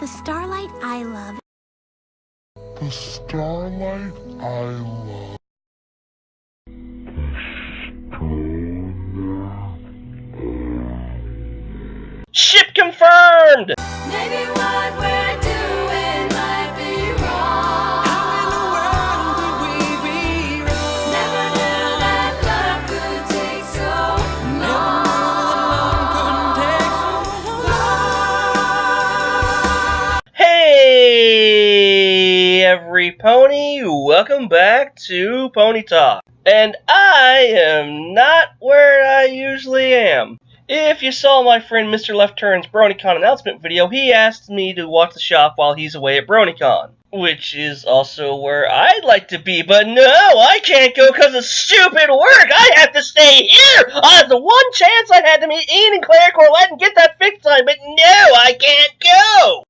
The starlight I love. The starlight I love. Ship confirmed! Maybe what we're doing might be wrong. How in the world could we be wrong? Never knew that love could take so long. Hey, every pony, welcome back to Pony Talk. And I am not where I usually am. If you saw my friend Mr. Left Turn's BronyCon announcement video, he asked me to watch the shop while he's away at BronyCon, which is also where I'd like to be, but no, I can't go because of stupid work! I have to stay here! I have the one chance I had to meet Ian and Claire Corlett and get that fixed time, but no, I can't go!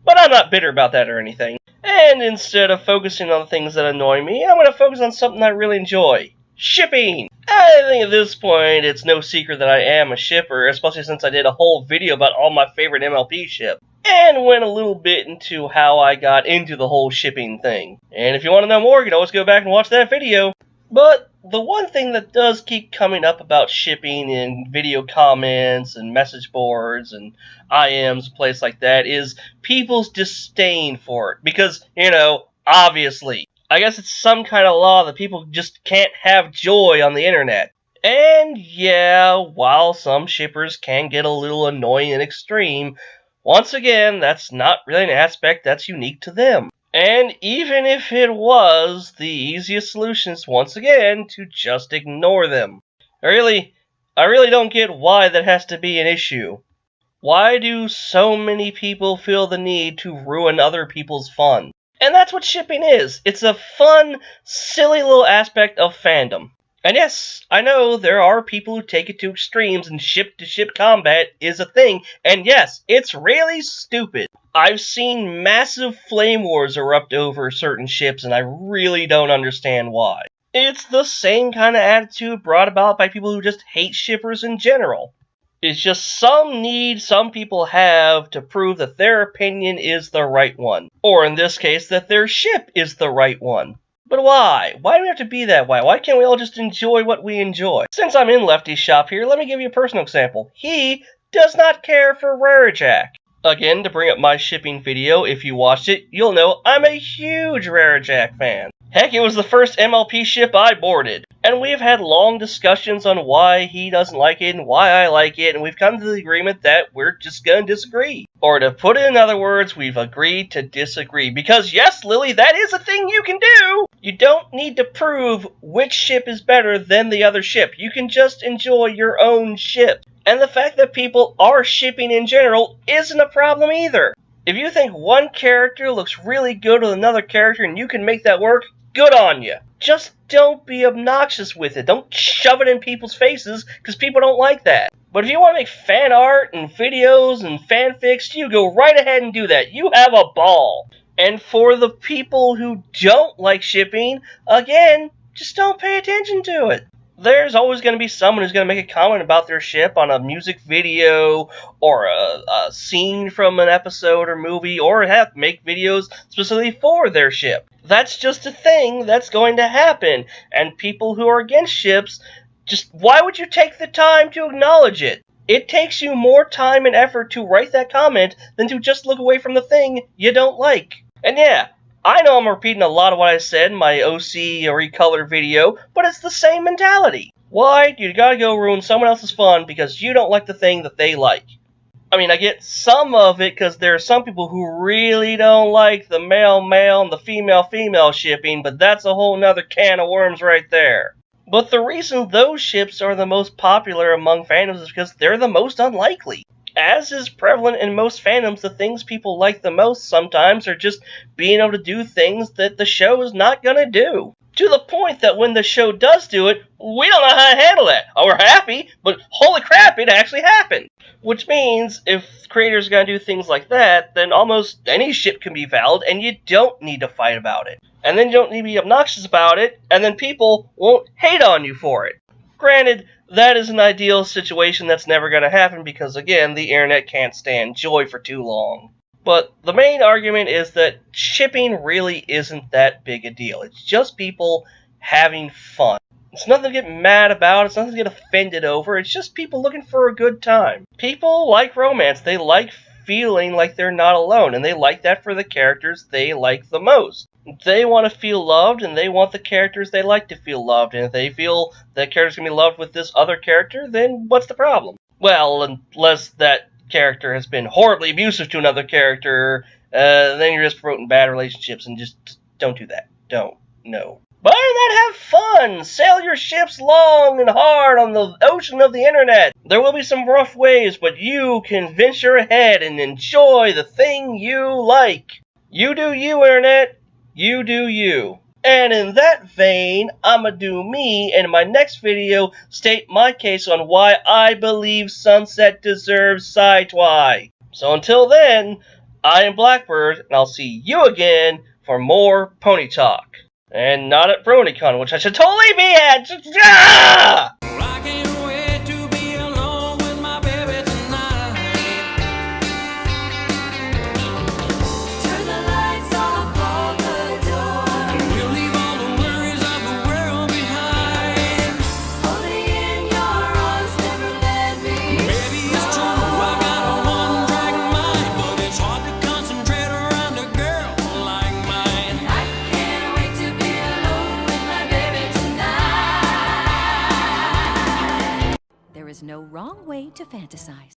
But I'm not bitter about that or anything. And instead of focusing on the things that annoy me, I'm going to focus on something I really enjoy. Shipping! I think at this point it's no secret that I am a shipper, especially since I did a whole video about all my favorite MLP ships, and went a little bit into how I got into the whole shipping thing. And if you want to know more, you can always go back and watch that video. But the one thing that does keep coming up about shipping in video comments and message boards and IMs, a place like that, is people's disdain for it. Because, you know, obviously, I guess it's some kind of law that people just can't have joy on the internet. And yeah, while some shippers can get a little annoying and extreme, once again, that's not really an aspect that's unique to them. And even if it was, the easiest solution is once again to just ignore them. I really don't get why that has to be an issue. Why do so many people feel the need to ruin other people's fun? And that's what shipping is. It's a fun, silly little aspect of fandom. And yes, I know there are people who take it to extremes and ship-to-ship combat is a thing. And yes, it's really stupid. I've seen massive flame wars erupt over certain ships and I really don't understand why. It's the same kind of attitude brought about by people who just hate shippers in general. It's just some need some people have to prove that their opinion is the right one. Or in this case, that their ship is the right one. But why? Why do we have to be that way? Why can't we all just enjoy what we enjoy? Since I'm in Lefty's shop here, let me give you a personal example. He does not care for Rarity. Again, to bring up my shipping video, if you watched it, you'll know I'm a huge Rarity fan. Heck, it was the first MLP ship I boarded. And we've had long discussions on why he doesn't like it and why I like it, and we've come to the agreement that we're just gonna disagree. Or to put it in other words, we've agreed to disagree. Because yes, Lily, that is a thing you can do! You don't need to prove which ship is better than the other ship. You can just enjoy your own ship. And the fact that people are shipping in general isn't a problem either. If you think one character looks really good with another character and you can make that work, good on you. Just don't be obnoxious with it. Don't shove it in people's faces, because people don't like that. But if you want to make fan art and videos and fanfics, you go right ahead and do that. You have a ball. And for the people who don't like shipping, again, just don't pay attention to it. There's always going to be someone who's going to make a comment about their ship on a music video or a scene from an episode or movie, or make videos specifically for their ship. That's just a thing that's going to happen. And people who are against ships, just why would you take the time to acknowledge it? It takes you more time and effort to write that comment than to just look away from the thing you don't like. And yeah, I know I'm repeating a lot of what I said in my OC or Recolor video, but it's the same mentality. Why? You gotta go ruin someone else's fun because you don't like the thing that they like. I mean, I get some of it because there are some people who really don't like the male-male and the female-female shipping, but that's a whole nother can of worms right there. But the reason those ships are the most popular among fandoms is because they're the most unlikely. As is prevalent in most fandoms, the things people like the most sometimes are just being able to do things that the show is not gonna do. To the point that when the show does do it, we don't know how to handle that. Oh, we're happy, but holy crap, it actually happened. Which means, if creators are gonna do things like that, then almost any ship can be valid, and you don't need to fight about it. And then you don't need to be obnoxious about it, and then people won't hate on you for it. Granted, that is an ideal situation that's never going to happen because, again, the internet can't stand joy for too long. But the main argument is that shipping really isn't that big a deal. It's just people having fun. It's nothing to get mad about. It's nothing to get offended over. It's just people looking for a good time. People like romance. They like feeling like they're not alone, and they like that for the characters they like the most. They want to feel loved, and they want the characters they like to feel loved. And if they feel that character's going to be loved with this other character, then what's the problem? Well, unless that character has been horribly abusive to another character, then you're just promoting bad relationships, and just don't do that. Don't. No. But other than that, have fun! Sail your ships long and hard on the ocean of the internet! There will be some rough waves, but you can venture ahead and enjoy the thing you like! You do you, internet! You do you. And in that vein, I'ma do me, and in my next video, state my case on why I believe Sunset deserves side-twi. So until then, I am Blackbird, and I'll see you again for more Pony Talk. And not at BronyCon, which I should totally be at! Ah! I can't wait to be alone with my baby tonight. Turn the lights off, close the door. We'll leave all the worries of the world behind. Holding in your arms, never let me. Maybe it's true, I got a one-track mind, but it's hard to concentrate around a girl like mine. I can't wait to be alone with my baby tonight. There is no wrong way to fantasize.